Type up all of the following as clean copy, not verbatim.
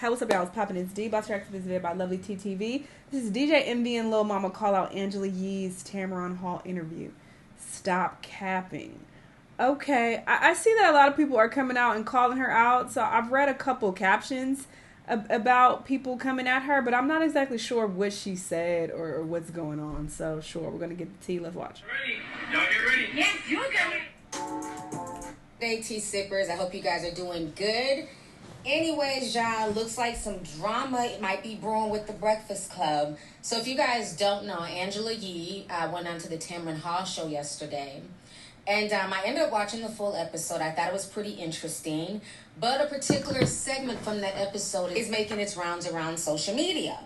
Hey, what's up, y'all? It's poppin'. It's D. About to react to this video by Lovely TTV. This is DJ Envy and Lil Mama call out Angela Yee's Tamron Hall interview. Stop capping. Okay, I see that a lot of people are coming out and calling her out. So I've read a couple captions about people coming at her, but I'm not exactly sure what she said or what's going on. So sure, we're gonna get the tea. Let's watch. Ready? Y'all get ready? Yes, you go. Hey, tea sippers. I hope you guys are doing good. Anyways, y'all, looks like some drama it might be brewing with the Breakfast Club. So if you guys don't know, Angela Yee went on to the Tamron Hall show yesterday. And I ended up watching the full episode. I thought it was pretty interesting. But a particular segment from that episode is making its rounds around social media.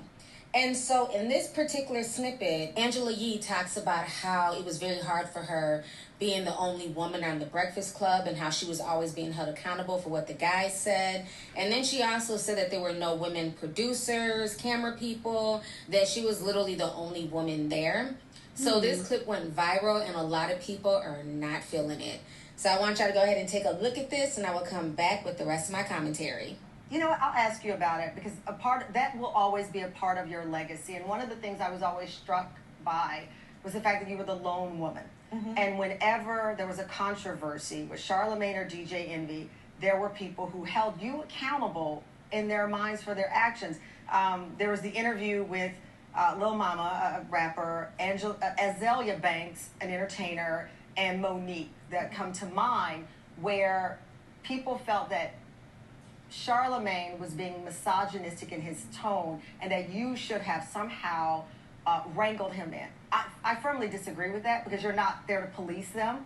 And so in this particular snippet, Angela Yee talks about how it was very hard for her being the only woman on the Breakfast Club and how she was always being held accountable for what the guys said. And then she also said that there were no women producers, camera people, that she was literally the only woman there. So this clip went viral and a lot of people are not feeling it. So I want y'all to go ahead and take a look at this and I will come back with the rest of my commentary. You know what? I'll ask you about it because that will always be a part of your legacy. And one of the things I was always struck by was the fact that you were the lone woman. Mm-hmm. And whenever there was a controversy with Charlemagne or DJ Envy, there were people who held you accountable in their minds for their actions. There was the interview with Lil Mama, a rapper, Azalea Banks, an entertainer, and Monique that come to mind, where people felt that Charlemagne was being misogynistic in his tone and that you should have somehow wrangled him in. I firmly disagree with that because you're not there to police them.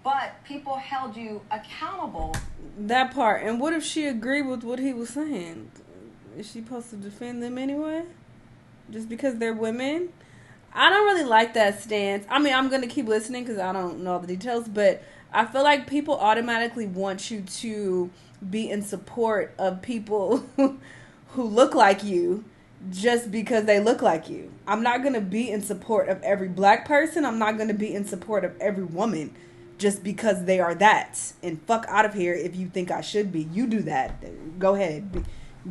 But people held you accountable. That part. And what if she agreed with what he was saying? Is she supposed to defend them anyway? Just because they're women? I don't really like that stance. I mean, I'm going to keep listening because I don't know all the details, but I feel like people automatically want you to be in support of people who look like you just because they look like you. I'm not going to be in support of every black person. I'm not going to be in support of every woman just because they are that. And fuck out of here if you think I should be. You do that. Go ahead.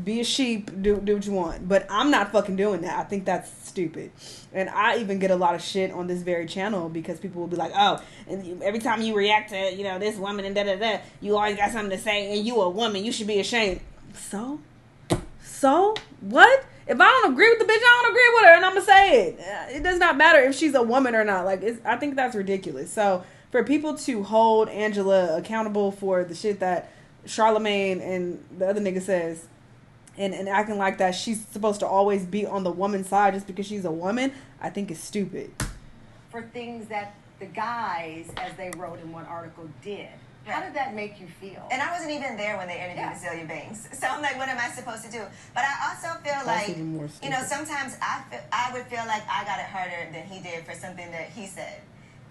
Be a sheep, do what you want. But I'm not fucking doing that. I think that's stupid. And I even get a lot of shit on this very channel because people will be like, oh, and every time you react to, this woman and da-da-da, you always got something to say, and you a woman, you should be ashamed. So? What? If I don't agree with the bitch, I don't agree with her, and I'm gonna say it. It does not matter if she's a woman or not. I think that's ridiculous. So, for people to hold Angela accountable for the shit that Charlemagne and the other nigga says, and acting like that she's supposed to always be on the woman's side just because she's a woman, I think is stupid. For things that the guys, as they wrote in one article, did. How did that make you feel? And I wasn't even there when they interviewed Azalea Banks. So I'm like, what am I supposed to do? But I also feel That's like, sometimes I would feel like I got it harder than he did for something that he said.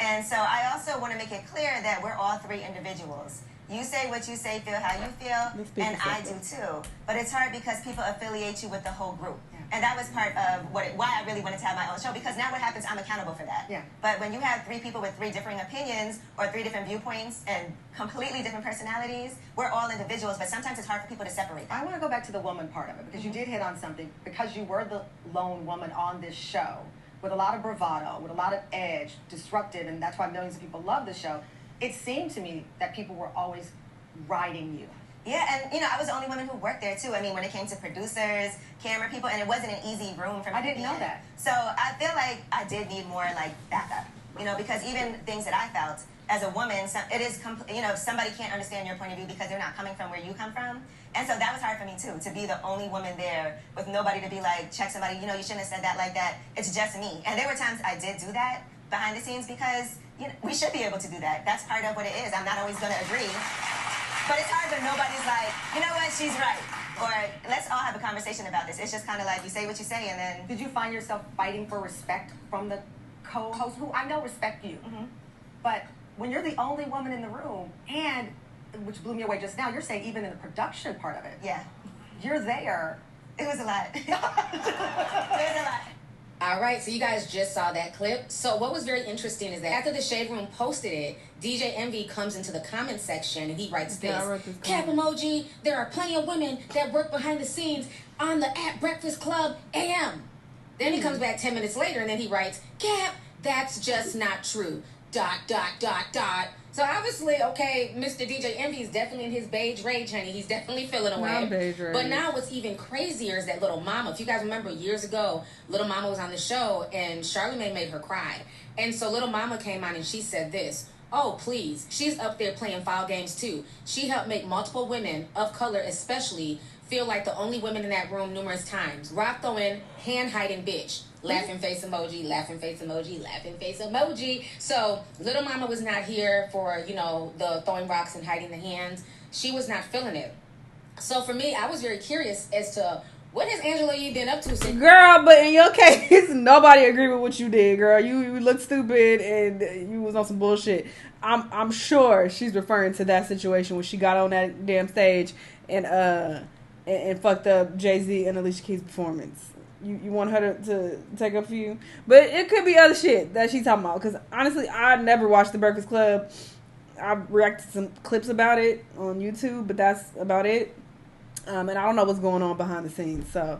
And so I also want to make it clear that we're all three individuals. You say what you say, feel how you feel, and I do too. But it's hard because people affiliate you with the whole group. Yeah. And that was part of why I really wanted to have my own show, because now what happens, I'm accountable for that. Yeah. But when you have three people with three differing opinions or three different viewpoints and completely different personalities, we're all individuals, but sometimes it's hard for people to separate that. I want to go back to the woman part of it, because you did hit on something. Because you were the lone woman on this show, with a lot of bravado, with a lot of edge, disruptive, and that's why millions of people love the show. It seemed to me that people were always riding you. Yeah, and I was the only woman who worked there too. I mean, when it came to producers, camera people, and it wasn't an easy room for me. I didn't know that. So I feel like I did need more backup, because even things that I felt as a woman, it is, if somebody can't understand your point of view because they're not coming from where you come from. And so that was hard for me too, to be the only woman there with nobody to be like, check somebody, you shouldn't have said that like that. It's just me. And there were times I did do that behind the scenes because we should be able to do that. That's part of what it is. I'm not always going to agree. But it's hard when nobody's like, you know what, she's right. Or let's all have a conversation about this. It's just kind of like you say what you say and then... Did you find yourself fighting for respect from the co-host, who I know respect you? Mm-hmm. But when you're the only woman in the room, and, which blew me away just now, you're saying even in the production part of it. Yeah. You're there. It was a lot. It was a lot. All right, so you guys just saw that clip. So what was very interesting is that after the Shade Room posted it, DJ Envy comes into the comment section and he writes this. Cap emoji, there are plenty of women that work behind the scenes on the at Breakfast Club AM. Then he comes back 10 minutes later and then he writes, Cap, that's just not true. ... So obviously, okay, Mr. DJ Envy is definitely in his beige rage, honey. He's definitely feeling away. But now what's even crazier is that Little Mama, if you guys remember years ago, Little Mama was on the show and Charlamagne made her cry. And so Little Mama came on and she said this. Oh, please. She's up there playing foul games too. She helped make multiple women of color especially feel like the only women in that room numerous times. Rock throwing, hand hiding bitch. Laughing face emoji, laughing face emoji, laughing face emoji. So Little Mama was not here for, you know, the throwing rocks and hiding the hands. She was not feeling it. So for me, I was very curious as to what has Angela Yee been up to since... Girl, but in your case, nobody agreed with what you did, girl. You looked stupid and you was on some bullshit. I'm sure she's referring to that situation when she got on that damn stage and fucked up Jay-Z and Alicia Keys' performance. You want her to take a few, but it could be other shit that she's talking about. Because honestly, I never watched The Breakfast Club. I reacted to some clips about it on YouTube, but that's about it. And I don't know what's going on behind the scenes. So,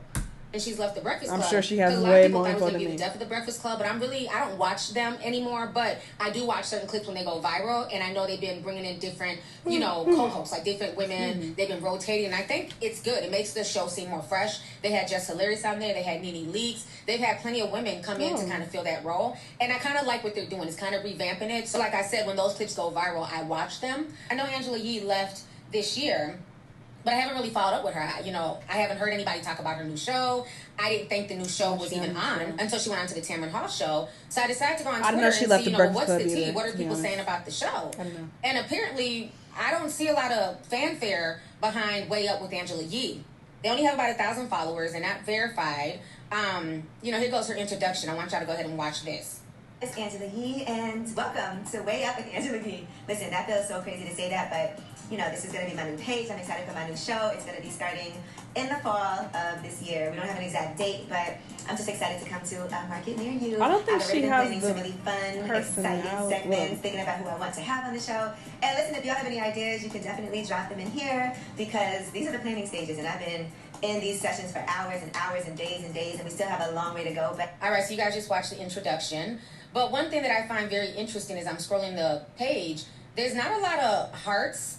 and she's left The Breakfast Club. I'm sure she has way more info than me. The death of The Breakfast Club, but I don't watch them anymore. But I do watch certain clips when they go viral, and I know they've been bringing in different, you know, co-hosts, like different women. They've been rotating, and I think it's good. It makes the show seem more fresh. They had Jess Hilarious on there. They had Nene Leakes. They've had plenty of women come in to kind of fill that role, and I kind of like what they're doing. It's kind of revamping it. So, like I said, when those clips go viral, I watch them. I know Angela Yee left this year, but I haven't really followed up with her. You know, I haven't heard anybody talk about her new show. I didn't think the new show was even on until she went on to the Tamron Hall show. So I decided to go on Twitter and see, you know, what's the tea? What are people saying about the show? I don't know. And apparently, I don't see a lot of fanfare behind Way Up with Angela Yee. They only have about 1,000 followers. They're not verified. You know, here goes her introduction. I want y'all to go ahead and watch this. It's Angela Yee, and welcome to Way Up with Angela Yee. Listen, that feels so crazy to say that, but you know, this is going to be my new page. I'm excited for my new show. It's going to be starting in the fall of this year. We don't have an exact date, but I'm just excited to come to a market near you. I don't think she has planning some really fun, exciting segments, thinking about who I want to have on the show. And listen, if y'all have any ideas, you can definitely drop them in here because these are the planning stages, and I've been in these sessions for hours and hours and days, and we still have a long way to go. But all right, so you guys just watched the introduction. But one thing that I find very interesting is I'm scrolling the page. There's not a lot of hearts.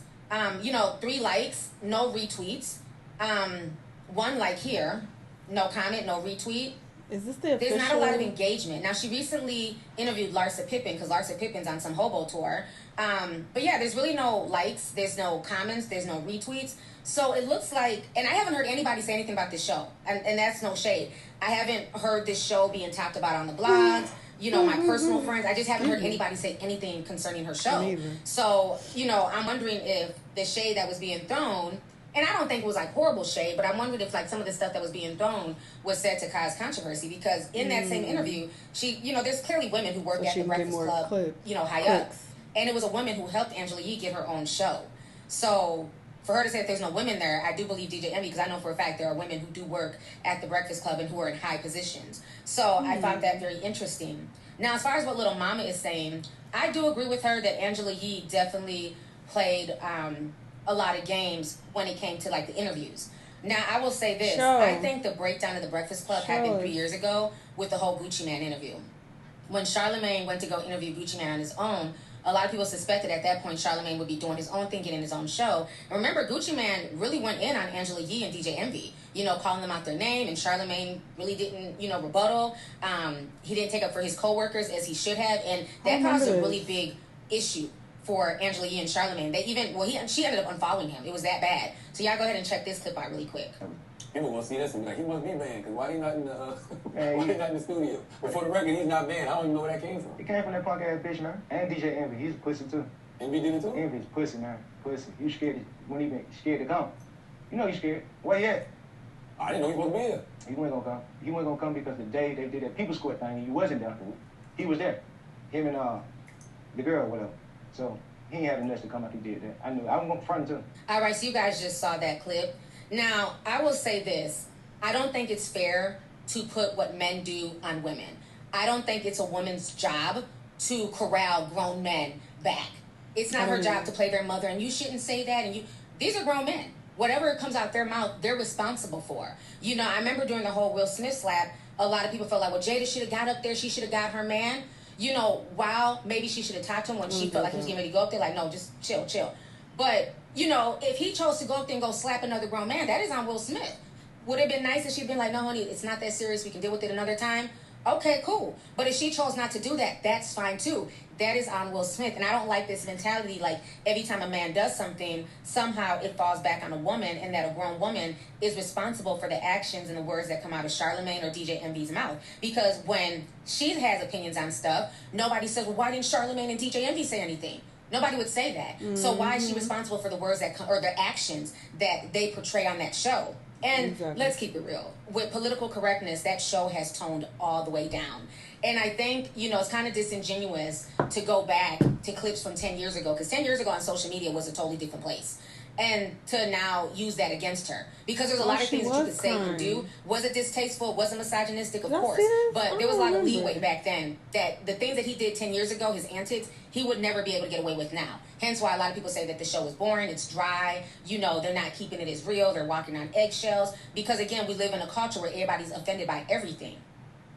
You know, 3 likes, no retweets. 1 like here, no comment, no retweet. Is this the official? There's not a lot of engagement. Now, she recently interviewed Larsa Pippen because Larsa Pippen's on some hobo tour. But yeah, there's really no likes, there's no comments, there's no retweets. So it looks like, and I haven't heard anybody say anything about this show, and that's no shade. I haven't heard this show being talked about on the blogs. You know, my personal friends, I just haven't heard anybody say anything concerning her show. So, you know, I'm wondering if the shade that was being thrown, and I don't think it was like horrible shade, but I'm wondering if like some of the stuff that was being thrown was said to cause controversy, because in that same interview, she, you know, there's clearly women who work at the Breakfast Club, you know, high up. And it was a woman who helped Angela Yee get her own show. So for her to say that there's no women there, I do believe DJ Envy, because I know for a fact there are women who do work at the Breakfast Club and who are in high positions. So I found that very interesting. Now, as far as what Little Mama is saying, I do agree with her that Angela Yee definitely played a lot of games when it came to like the interviews. Now, I will say this. I think the breakdown of the Breakfast Club happened 3 years ago with the whole Gucci Mane interview. When Charlamagne went to go interview Gucci Mane on his own, a lot of people suspected at that point Charlamagne would be doing his own thing, getting his own show. And remember, Gucci Mane really went in on Angela Yee and DJ Envy, you know, calling them out their name, and Charlamagne really didn't, you know, rebuttal. He didn't take up for his co-workers as he should have, and that caused a really big issue for Angela Yee and Charlamagne. They even, she ended up unfollowing him. It was that bad. So y'all go ahead and check this clip out really quick. People gonna see this and be like, he must be banned, because why he not in the why he not in the studio? But for the record, he's not banned. I don't even know where that came from. It came from that punk ass bitch, man. And DJ Envy, he's a pussy too. Envy did it too? Envy's pussy, man. Pussy. You scared when he been scared to come. You know he's scared. Where he at? I didn't know he was supposed to be here. He wasn't gonna come. He wasn't gonna come because the day they did that People's Court thing and you wasn't there. He was there. Him and the girl, whatever. So he ain't had the nuts to come out. He did that. I knew. I was gonna front him too. All right, so you guys just saw that clip. Now, I will say this. I don't think it's fair to put what men do on women. I don't think it's a woman's job to corral grown men back. It's not her job to play their mother, and you shouldn't say that. And these are grown men. Whatever comes out their mouth, they're responsible for. You know, I remember during the whole Will Smith slap, a lot of people felt like, well, Jada should have got up there. She should have got her man. You know, while maybe she should have talked to him when she felt like he was getting ready to go up there, like, no, just chill. But, you know, if he chose to go up there and go slap another grown man, that is on Will Smith. Would it have been nice if she'd been like, no, honey, it's not that serious. We can deal with it another time. Okay, cool. But if she chose not to do that, that's fine too. That is on Will Smith. And I don't like this mentality, like every time a man does something, somehow it falls back on a woman, and that a grown woman is responsible for the actions and the words that come out of Charlamagne or DJ Envy's mouth. Because when she has opinions on stuff, nobody says, well, why didn't Charlamagne and DJ Envy say anything? Nobody would say that. Mm-hmm. So why is she responsible for the words that come, or the actions that they portray on that show? And let's keep it real. With political correctness, that show has toned all the way down. And I think, you know, it's kind of disingenuous to go back to clips from 10 years ago. Because 10 years ago on social media was a totally different place. And to now use that against her. Because there's a lot of things that you could say and do. Was it distasteful? Was it misogynistic? Of course. But there was a lot of leeway back then. That the things that he did 10 years ago, his antics, he would never be able to get away with now. Hence why a lot of people say that the show is boring, it's dry, you know, they're not keeping it as real, they're walking on eggshells. Because again, we live in a culture where everybody's offended by everything.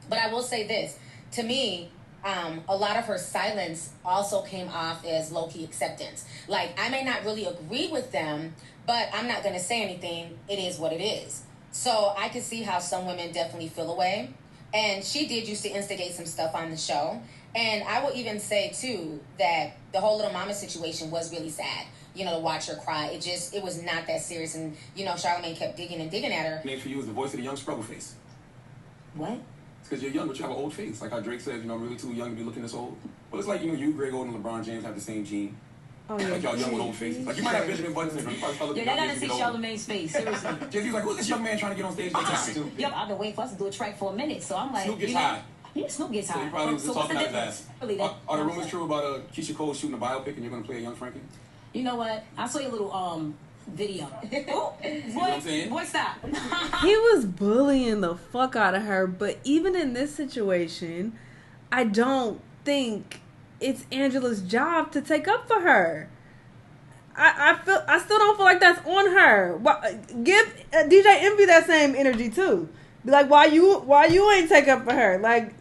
But I will say this, to me, a lot of her silence also came off as low-key acceptance. Like, I may not really agree with them, but I'm not going to say anything. It is what it is. So I can see how some women definitely feel away. And she did used to instigate some stuff on the show. And I will even say, too, that the whole Little Mama situation was really sad, you know, to watch her cry. It was not that serious. And, you know, Charlamagne kept digging at her. Name for you is the voice of the young struggle face. What? It's because you're young, but you have an old face. Like how Drake says, you know, I'm really too young to be looking this old. Well, it's like, you know, you, Greg Oden, and LeBron James have the same gene. Oh, yeah. Like y'all young with old faces. Like you might have Benjamin Button syndrome. You probably start looking I gotta see Charlamagne's face, seriously. Jay-Z's like, who's this young man trying to get on stage? Yep, I've been waiting for us to do a track for a minute, so I'm like, Snoop gets high. Yeah, Snoop gets high. So you probably was talking out his ass. Are the rumors true about Keisha Cole shooting a biopic and you're going to play a young Frankie? You know what? I saw your little video. Boy, stop. He was bullying the fuck out of her, but even in this situation, I don't think it's Angela's job to take up for her. I still don't feel like that's on her. Give DJ Envy that same energy too. Be like, why you ain't take up for her? Like,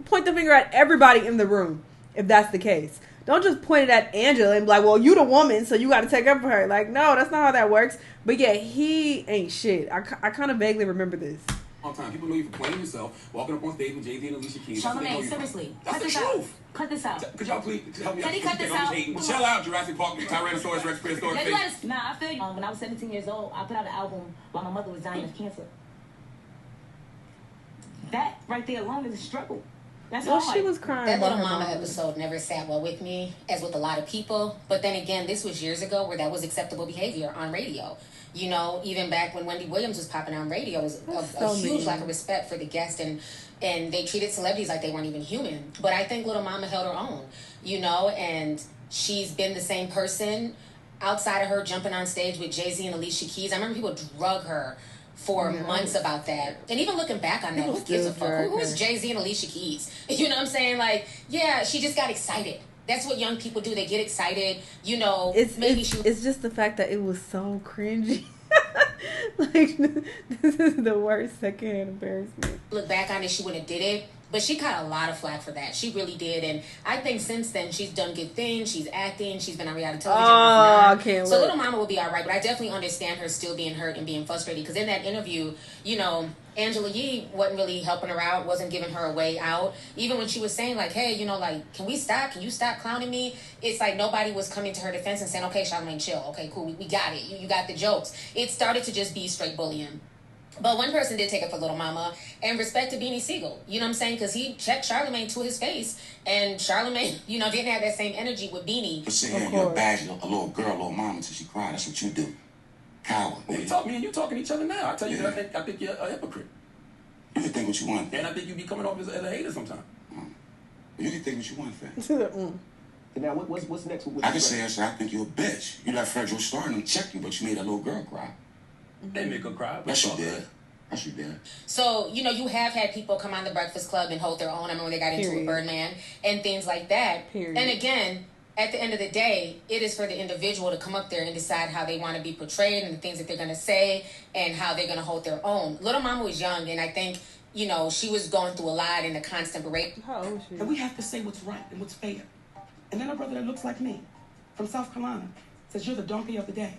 point the finger at everybody in the room if that's the case. Don't just point it at Angela and be like, well, you the woman, so you got to take up for her. Like, no, that's not how that works. But yeah, he ain't shit. I kind of vaguely remember this. All time. People know you for playing yourself, walking up on stage with Jay-Z and Alicia Keys. Charlamagne, seriously. That's the truth. Cut this out. Could y'all please help me out? Can he cut this out? Chill out, Jurassic Park, Tyrannosaurus Rex, prehistoric face. Nah, I feel you. When I was 17 years old, I put out an album while my mother was dying of cancer. That right there alone is a struggle. That's all. She was crying. That Little Mama episode never sat well with me, as with a lot of people. But then again, this was years ago where that was acceptable behavior on radio. You know, even back when Wendy Williams was popping on radio, it was a huge lack of respect for the guest, and they treated celebrities like they weren't even human. But I think Little Mama held her own, you know, and she's been the same person outside of her jumping on stage with Jay-Z and Alicia Keys. I remember people drug her for months about that. And even looking back on that, who gives a fuck? Who is Jay-Z and Alicia Keys? You know what I'm saying? Like, yeah, she just got excited. That's what young people do. They get excited. You know, it's just the fact that it was so cringy. Like, this is the worst secondhand embarrassment. Look back on it, she wouldn't have did it. But she caught a lot of flack for that. She really did. And I think since then, she's done good things. She's acting. She's been on reality television. I can't So Little Mama will be all right. But I definitely understand her still being hurt and being frustrated. Because in that interview, you know, Angela Yee wasn't really helping her out, wasn't giving her a way out. Even when she was saying, like, hey, you know, like, can we stop? Can you stop clowning me? It's like nobody was coming to her defense and saying, okay, Charlamagne, chill. Okay, cool. We got it. You got the jokes. It started to just be straight bullying. But one person did take it for Little Mama, and respect to Beanie Siegel. You know what I'm saying? Because he checked Charlamagne to his face, and Charlamagne, you know, didn't have that same energy with Beanie. But see, you're a bad little girl, little mama, until she cried. That's what you do. Coward. Well, me and you talking to each other now. I tell you that I think you're a hypocrite. You can think what you want. And I think you be coming off as a hater sometimes. You can think what you want, Fred. So now, what's next? I can say I think you're a bitch. You let Fredro start and check you, but you made that little girl cry. They make her cry. Yes, you did. Yes, you did. So, you know, you have had people come on the Breakfast Club and hold their own. I remember when they got into Period. a Birdman and things like that. Period. And again, at the end of the day, it is for the individual to come up there and decide how they want to be portrayed and the things that they're going to say and how they're going to hold their own. Little Mama was young, and I think, you know, she was going through a lot in a constant berate. How old is she? And we have to say what's right and what's fair. And then a brother that looks like me, from South Carolina, says you're the donkey of the day.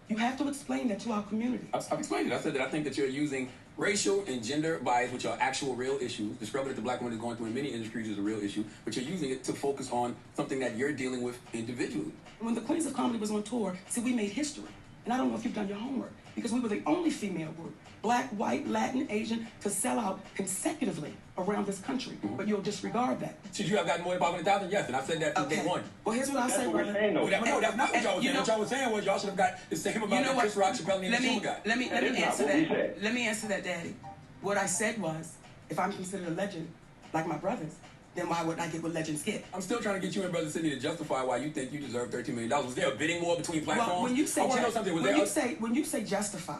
You have to explain that to our community. I've explained it. I said that I think that you're using racial and gender bias, which are actual real issues. The struggle that the black woman is going through in many industries is a real issue, but you're using it to focus on something that you're dealing with individually. When the Queens of Comedy was on tour, see, we made history. And I don't know if you've done your homework, because we were the only female group, black, white, Latin, Asian, to sell out consecutively around this country. But you'll disregard that. Should you have gotten more than 500,000? Yes, and I said that from day one. Well, here's what I'll say, brother. No, that's not what y'all was saying. What y'all was saying was y'all should have got the same amount that Chris Rock, Chappelle, and Jimmy got. Let me answer that. Let me answer that, Daddy. What I said was, if I'm considered a legend, like my brothers, then why wouldn't I get what legends get? I'm still trying to get you and Brother Sidney to justify why you think you deserve $13 million. Was there a bidding war between platforms? Well, when you say I want to know something. when you say justify,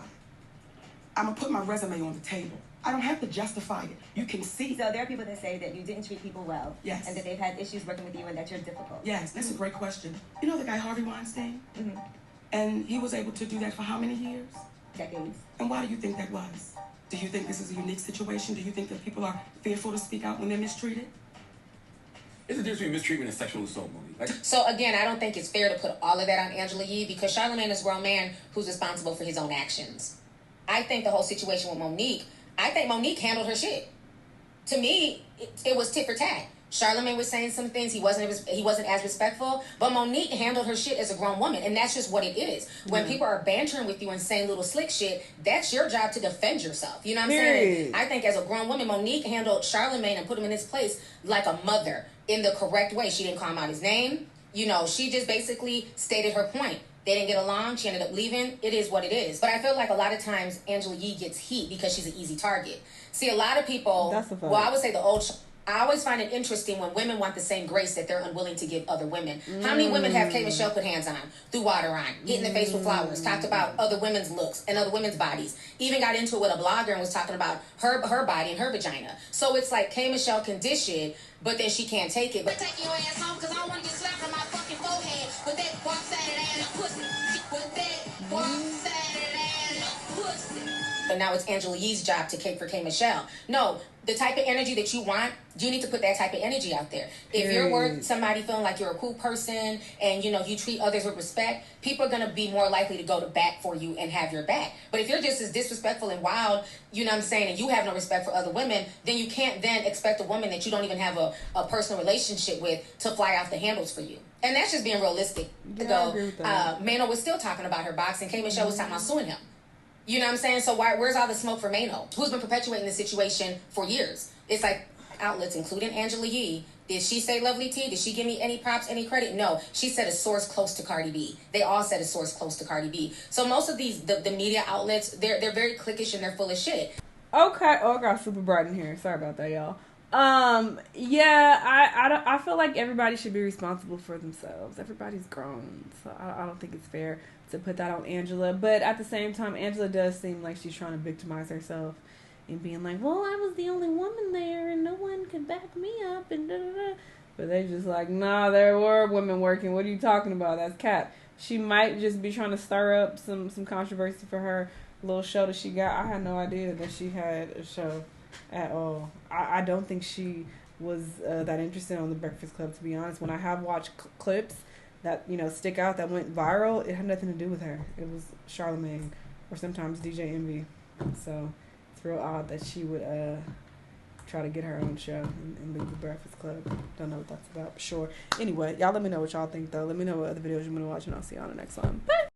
I'm gonna put my resume on the table. I don't have to justify it. You can see. So there are people that say that you didn't treat people well. Yes. And that they've had issues working with you and that you're difficult. Yes, that's a great question. You know the guy Harvey Weinstein? Mm-hmm. And he was able to do that for how many years? Decades. And why do you think that was? Do you think this is a unique situation? Do you think that people are fearful to speak out when they're mistreated? It's a difference between mistreatment and sexual assault, Monique. So again, I don't think it's fair to put all of that on Angela Yee because Charlamagne is a grown man who's responsible for his own actions. I think the whole situation with Monique, I think Monique handled her shit. To me, it was tit for tat. Charlamagne was saying some things, he wasn't as respectful, but Monique handled her shit as a grown woman, and that's just what it is. When people are bantering with you and saying little slick shit, that's your job to defend yourself. You know what I'm saying? I think as a grown woman, Monique handled Charlamagne and put him in his place like a mother in the correct way. She didn't call him out his name. You know, she just basically stated her point. They didn't get along. She ended up leaving. It is what it is. But I feel like a lot of times Angela Yee gets heat because she's an easy target. See, a lot of people, well, I would say I always find it interesting when women want the same grace that they're unwilling to give other women. How many women have K. Michelle put hands on, threw water on, hit in the face with flowers, talked about other women's looks and other women's bodies, even got into it with a blogger and was talking about her body and her vagina. So it's like K. Michelle can dish it, but then she can't take it. But take your ass home because I don't want to get slapped on my fucking forehead with that one-sided ass pussy. With that one-sided ass pussy. But now it's Angela Yee's job to cape for K. Michelle. No, the type of energy that you want, you need to put that type of energy out there. If you're worth somebody feeling like you're a cool person and, you know, you treat others with respect, people are going to be more likely to go to bat for you and have your back. But if you're just as disrespectful and wild, you know what I'm saying, and you have no respect for other women, then you can't then expect a woman that you don't even have a personal relationship with to fly off the handles for you. And that's just being realistic. Yeah, I agree with that. Mano was still talking about her boxing. K. Michelle was talking about suing him. You know what I'm saying? So where's all the smoke for Mano? Who's been perpetuating this situation for years? It's like outlets, including Angela Yee. Did she say Lovely T? Did she give me any props, any credit? No. She said a source close to Cardi B. They all said a source close to Cardi B. So most of these, the media outlets, they're very cliquish and they're full of shit. Okay. Oh, I got super bright in here. Sorry about that, y'all. Yeah, I feel like everybody should be responsible for themselves. Everybody's grown, so I don't think it's fair to put that on Angela. But at the same time, Angela does seem like she's trying to victimize herself and being like, well, I was the only woman there and no one could back me up and da-da-da. But they just like, nah, there were women working. What are you talking about? That's cap. She might just be trying to stir up some controversy for her little show that she got. I had no idea that she had a show at all. I don't think she was that interested on the Breakfast Club, to be honest. When I have watched clips that, you know, stick out, that went viral, it had nothing to do with her. It was Charlamagne or sometimes DJ Envy. So it's real odd that she would try to get her own show and leave the Breakfast Club. Don't know what that's about, but sure. Anyway, y'all let me know what y'all think, though. Let me know what other videos you want to watch, and I'll see you on the next one. Bye!